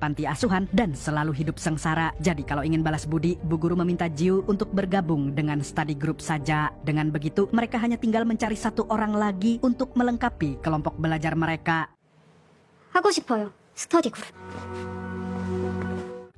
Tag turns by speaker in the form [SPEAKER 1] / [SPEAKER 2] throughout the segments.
[SPEAKER 1] panti asuhan dan selalu hidup sengsara. Jadi kalau ingin balas budi, bu guru meminta Jiu untuk bergabung dengan study group saja. Dengan begitu, mereka hanya tinggal mencari satu orang lagi untuk melengkapi kelompok belajar mereka.
[SPEAKER 2] 하고 싶어요. 스터디 그룹.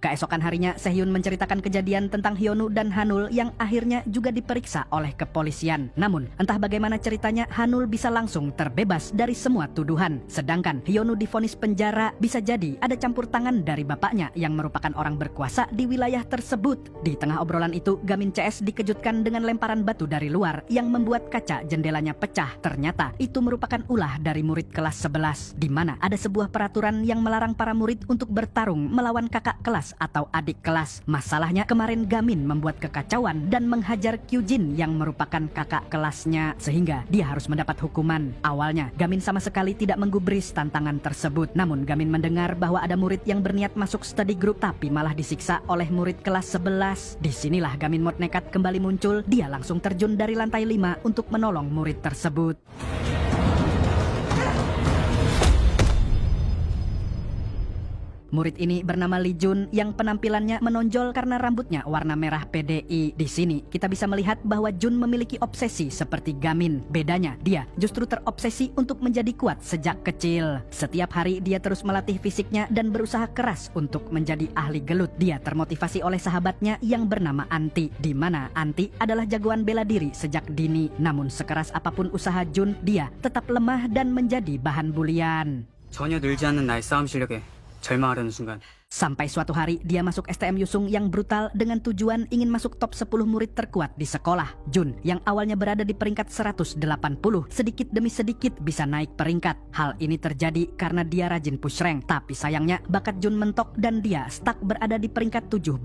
[SPEAKER 1] Keesokan harinya, Sehyun menceritakan kejadian tentang Hyunwoo dan Hanul yang akhirnya juga diperiksa oleh kepolisian. Namun, entah bagaimana ceritanya, Hanul bisa langsung terbebas dari semua tuduhan. Sedangkan Hyunwoo divonis penjara, bisa jadi ada campur tangan dari bapaknya yang merupakan orang berkuasa di wilayah tersebut. Di tengah obrolan itu, Gamin CS dikejutkan dengan lemparan batu dari luar yang membuat kaca jendelanya pecah. Ternyata itu merupakan ulah dari murid kelas 11, di mana ada sebuah peraturan yang melarang para murid untuk bertarung melawan kakak kelas atau adik kelas. Masalahnya kemarin Gamin membuat kekacauan dan menghajar Kyujin yang merupakan kakak kelasnya, sehingga dia harus mendapat hukuman. Awalnya Gamin sama sekali tidak menggubris tantangan tersebut, namun Gamin mendengar bahwa ada murid yang berniat masuk study group tapi malah disiksa oleh murid kelas 11. Disinilah Gamin mod nekat kembali muncul. Dia langsung terjun dari lantai 5 untuk menolong murid tersebut. Murid ini bernama Lee Jun yang penampilannya menonjol karena rambutnya warna merah PDI. Di sini kita bisa melihat bahwa Jun memiliki obsesi seperti Gamin. Bedanya, dia justru terobsesi untuk menjadi kuat sejak kecil. Setiap hari dia terus melatih fisiknya dan berusaha keras untuk menjadi ahli gelut. Dia termotivasi oleh sahabatnya yang bernama Anti, di mana Anti adalah jagoan bela diri sejak dini. Namun sekeras apapun usaha Jun, dia tetap lemah dan menjadi bahan bulian.
[SPEAKER 3] 전혀 늘지 않는 나의 싸움 실력에 절망하려는 순간
[SPEAKER 1] Sampai suatu hari dia masuk STM Yusung yang brutal dengan tujuan ingin masuk top 10 murid terkuat di sekolah. Jun yang awalnya berada di peringkat 180 sedikit demi sedikit bisa naik peringkat. Hal ini terjadi karena dia rajin push rank, tapi sayangnya bakat Jun mentok dan dia stuck berada di peringkat 17.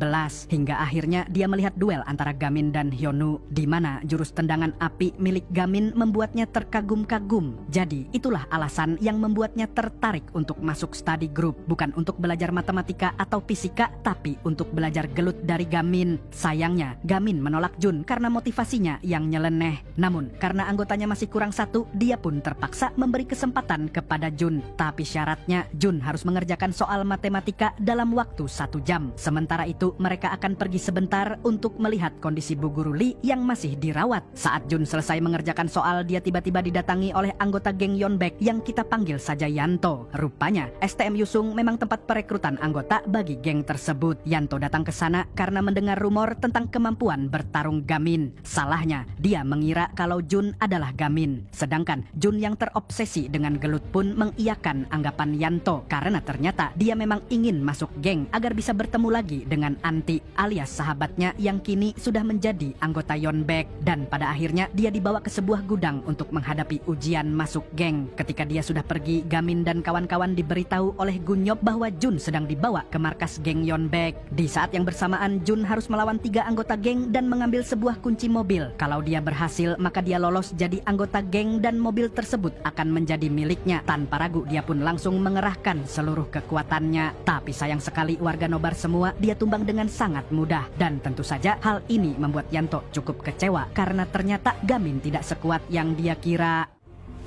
[SPEAKER 1] Hingga akhirnya dia melihat duel antara Gamin dan Hyunwoo, di mana jurus tendangan api milik Gamin membuatnya terkagum-kagum. Jadi itulah alasan yang membuatnya tertarik untuk masuk study group, bukan untuk belajar matematika atau fisika, tapi untuk belajar gelut dari Gamin. Sayangnya, Gamin menolak Jun karena motivasinya yang nyeleneh. Namun, karena anggotanya masih kurang satu, dia pun terpaksa memberi kesempatan kepada Jun. Tapi syaratnya, Jun harus mengerjakan soal matematika dalam waktu 1 jam. Sementara itu, mereka akan pergi sebentar untuk melihat kondisi Bu Guru Lee yang masih dirawat. Saat Jun selesai mengerjakan soal, dia tiba-tiba didatangi oleh anggota geng Yeonbaek yang kita panggil saja Yanto. Rupanya, STM Yusung memang tempat perekrutan anggota bagi geng tersebut. Yanto datang ke sana karena mendengar rumor tentang kemampuan bertarung Gamin. Salahnya, dia mengira kalau Jun adalah Gamin. Sedangkan Jun yang terobsesi dengan gelut pun mengiyakan anggapan Yanto karena ternyata dia memang ingin masuk geng agar bisa bertemu lagi dengan Anti alias sahabatnya yang kini sudah menjadi anggota Yeonbaek. Dan pada akhirnya dia dibawa ke sebuah gudang untuk menghadapi ujian masuk geng. Ketika dia sudah pergi, Gamin dan kawan-kawan diberitahu oleh Gunyop bahwa Jun sedang dibawa ke markas geng Yeonbaek. Di saat yang bersamaan, Jun harus melawan 3 anggota geng dan mengambil sebuah kunci mobil. Kalau dia berhasil, maka dia lolos jadi anggota geng dan mobil tersebut akan menjadi miliknya. Tanpa ragu, dia pun langsung mengerahkan seluruh kekuatannya. Tapi sayang sekali, warga nobar semua dia tumbang dengan sangat mudah. Dan tentu saja hal ini membuat Yanto cukup kecewa karena ternyata Gamin tidak sekuat yang dia kira.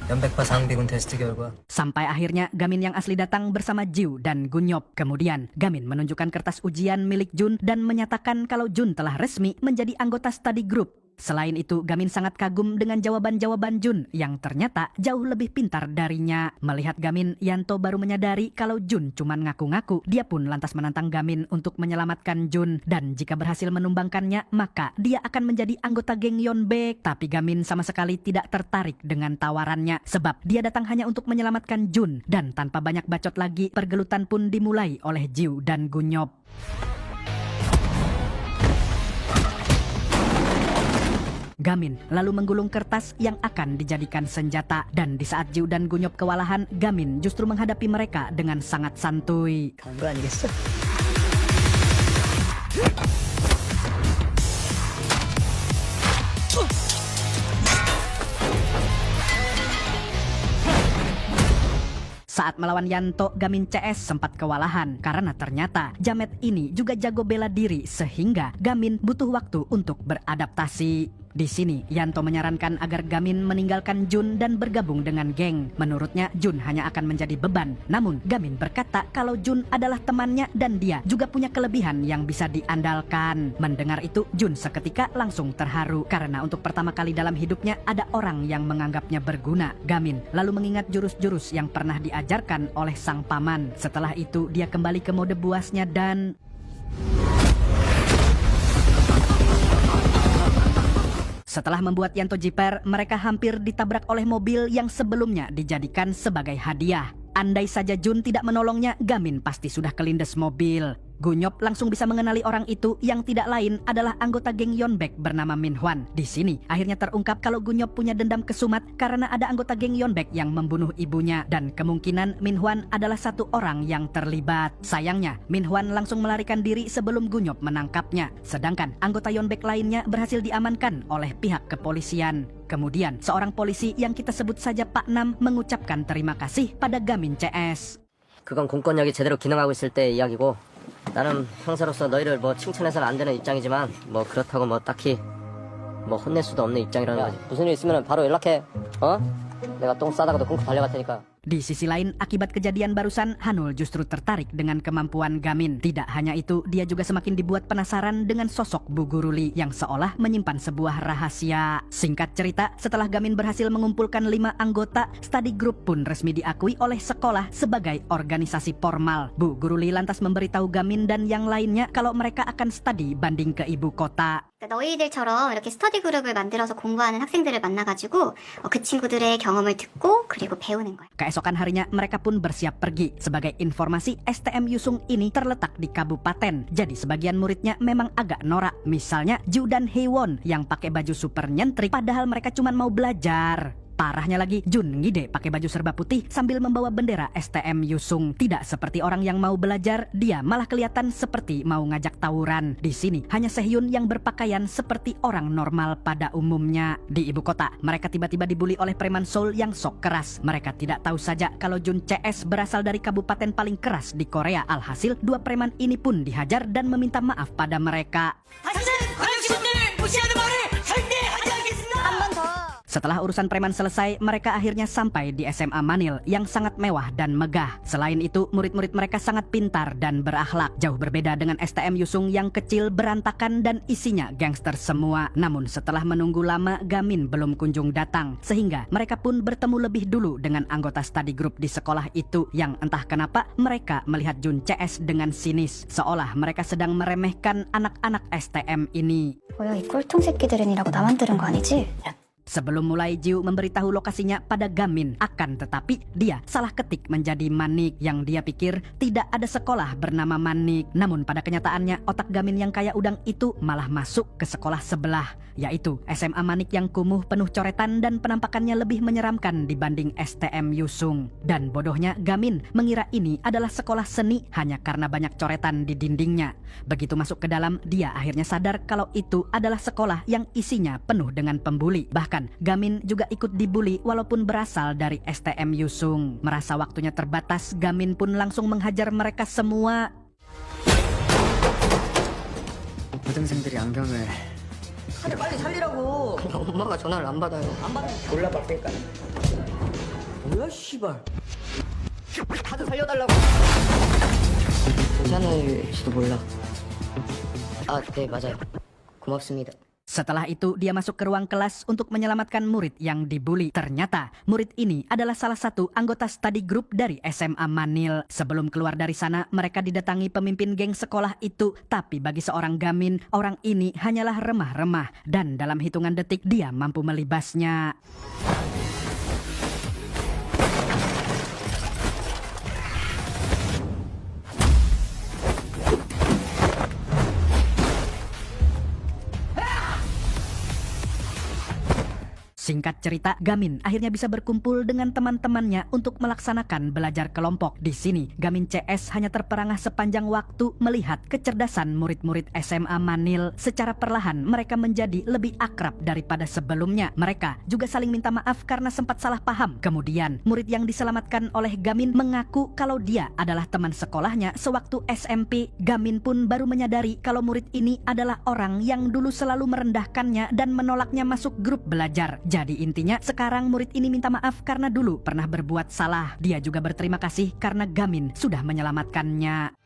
[SPEAKER 4] 연백파 상비군 테스트 결과
[SPEAKER 1] Sampai akhirnya Gamin yang asli datang bersama Jiu dan Gunyop. Kemudian Gamin menunjukkan kertas ujian milik Jun dan menyatakan kalau Jun telah resmi menjadi anggota study group. Selain itu, Gamin sangat kagum dengan jawaban-jawaban Jun yang ternyata jauh lebih pintar darinya. Melihat Gamin, Yanto baru menyadari kalau Jun cuma ngaku-ngaku. Dia pun lantas menantang Gamin untuk menyelamatkan Jun. Dan jika berhasil menumbangkannya, maka dia akan menjadi anggota geng Yeonbaek. Tapi Gamin sama sekali tidak tertarik dengan tawarannya. Sebab dia datang hanya untuk menyelamatkan Jun. Dan tanpa banyak bacot lagi, pergelutan pun dimulai oleh Jiu dan Gunyop. Gamin lalu menggulung kertas yang akan dijadikan senjata. Dan di saat Jiu dan Gunyop kewalahan, Gamin justru menghadapi mereka dengan sangat santuy.
[SPEAKER 4] 간거 아니겠어?
[SPEAKER 1] Saat melawan Yanto, Gamin CS sempat kewalahan karena ternyata Jamet ini juga jago bela diri sehingga Gamin butuh waktu untuk beradaptasi. Di sini, Yanto menyarankan agar Gamin meninggalkan Jun dan bergabung dengan geng. Menurutnya, Jun hanya akan menjadi beban. Namun, Gamin berkata kalau Jun adalah temannya dan dia juga punya kelebihan yang bisa diandalkan. Mendengar itu, Jun seketika langsung terharu karena untuk pertama kali dalam hidupnya ada orang yang menganggapnya berguna. Gamin lalu mengingat jurus-jurus yang pernah diajarkan oleh sang paman. Setelah itu, dia kembali ke mode buasnya dan setelah membuat Yanto jiper, mereka hampir ditabrak oleh mobil yang sebelumnya dijadikan sebagai hadiah. Andai saja Jun tidak menolongnya, Gamin pasti sudah kelindes mobil. Gunyop langsung bisa mengenali orang itu yang tidak lain adalah anggota geng Yonbaek bernama Min Hwan. Di sini akhirnya terungkap kalau Gunyop punya dendam ke Sumat karena ada anggota geng Yonbaek yang membunuh ibunya dan kemungkinan Min Hwan adalah satu orang yang terlibat. Sayangnya, Min Hwan langsung melarikan diri sebelum Gunyop menangkapnya. Sedangkan anggota Yonbaek lainnya berhasil diamankan oleh pihak kepolisian. Kemudian, seorang polisi yang kita sebut saja Pak Nam mengucapkan terima kasih pada Gamin CS.
[SPEAKER 4] 그건 공권력이 제대로 기능하고 있을 때의 이야기고 나는 형사로서 너희를 뭐 칭찬해서는 안 되는 입장이지만 뭐 그렇다고 뭐 딱히 뭐 혼낼 수도 없는 입장이라는 거지. 무슨 일 있으면 바로 연락해. 어? 내가 똥 싸다가도 꽁꽁 달려갈 테니까.
[SPEAKER 1] Di sisi lain, akibat kejadian barusan, Hanul justru tertarik dengan kemampuan Gamin. Tidak hanya itu, dia juga semakin dibuat penasaran dengan sosok Bu Guruli yang seolah menyimpan sebuah rahasia. Singkat cerita, setelah Gamin berhasil mengumpulkan 5 anggota, study group pun resmi diakui oleh sekolah sebagai organisasi formal. Bu Guruli lantas memberitahu Gamin dan yang lainnya kalau mereka akan studi banding ke ibu kota.
[SPEAKER 2] 너희들처럼 이렇게 스터디 그룹을 만들어서 공부하는 학생들을 만나가지고 그 친구들의 경험을 듣고 그리고 배우는 거야.
[SPEAKER 1] Keesokan harinya mereka pun bersiap pergi. Sebagai informasi, STM Yusung ini terletak di kabupaten. Jadi sebagian muridnya memang agak norak. Misalnya Ju dan Hewon yang pakai baju super nyentrik padahal mereka cuma mau belajar. Parahnya lagi, Jun ngide pakai baju serba putih sambil membawa bendera STM Yusung. Tidak seperti orang yang mau belajar, dia malah kelihatan seperti mau ngajak tawuran. Di sini hanya Sehyun yang berpakaian seperti orang normal pada umumnya. Di ibu kota, mereka tiba-tiba dibully oleh preman Seoul yang sok keras. Mereka tidak tahu saja kalau Jun CS berasal dari kabupaten paling keras di Korea. Alhasil, 2 preman ini pun dihajar dan meminta maaf pada mereka. Setelah urusan preman selesai, mereka akhirnya sampai di SMA Manil yang sangat mewah dan megah. Selain itu, murid-murid mereka sangat pintar dan berakhlak. Jauh berbeda dengan STM Yusung yang kecil, berantakan, dan isinya gangster semua. Namun setelah menunggu lama, Gamin belum kunjung datang. Sehingga mereka pun bertemu lebih dulu dengan anggota study group di sekolah itu yang entah kenapa mereka melihat Jun CS dengan sinis. Seolah mereka sedang meremehkan anak-anak STM ini.
[SPEAKER 2] 뭐야 이 꼴통 새끼들은이라고 나만 들은 거 아니지?
[SPEAKER 1] Sebelum mulai, Jiu memberitahu lokasinya pada Gamin. Akan tetapi, dia salah ketik menjadi Manik. Yang dia pikir tidak ada sekolah bernama Manik. Namun pada kenyataannya, otak Gamin yang kaya udang itu malah masuk ke sekolah sebelah, yaitu SMA Manik yang kumuh, penuh coretan, dan penampakannya lebih menyeramkan dibanding STM Yusung. Dan bodohnya, Gamin mengira ini adalah sekolah seni hanya karena banyak coretan di dindingnya. Begitu masuk ke dalam, dia akhirnya sadar kalau itu adalah sekolah yang isinya penuh dengan pembuli. Bahkan Gamin juga ikut dibully walaupun berasal dari STM Yusung. Merasa waktunya terbatas, Gamin pun langsung menghajar mereka semua.
[SPEAKER 3] 고등생들이 안경을
[SPEAKER 4] 아니 빨리 살리라고. 엄마가 전화를 안 받아요. 안 받으면 몰라 받니까. 뭐야 씨발. 다들 살려달라고. 괜찮을지도 몰라. 아, 네 맞아요. 고맙습니다.
[SPEAKER 1] Setelah itu, dia masuk ke ruang kelas untuk menyelamatkan murid yang dibully. Ternyata, murid ini adalah salah satu anggota study group dari SMA Manil. Sebelum keluar dari sana, mereka didatangi pemimpin geng sekolah itu. Tapi bagi seorang Gamin, orang ini hanyalah remah-remah. Dan dalam hitungan detik, dia mampu melibasnya. Singkat cerita, Gamin akhirnya bisa berkumpul dengan teman-temannya untuk melaksanakan belajar kelompok. Di sini, Gamin CS hanya terperangah sepanjang waktu melihat kecerdasan murid-murid SMA Manil. Secara perlahan mereka menjadi lebih akrab daripada sebelumnya. Mereka juga saling minta maaf karena sempat salah paham. Kemudian, murid yang diselamatkan oleh Gamin mengaku kalau dia adalah teman sekolahnya sewaktu SMP. Gamin pun baru menyadari kalau murid ini adalah orang yang dulu selalu merendahkannya dan menolaknya masuk grup belajar. Jadi intinya sekarang murid ini minta maaf karena dulu pernah berbuat salah. Dia juga berterima kasih karena Gamin sudah menyelamatkannya.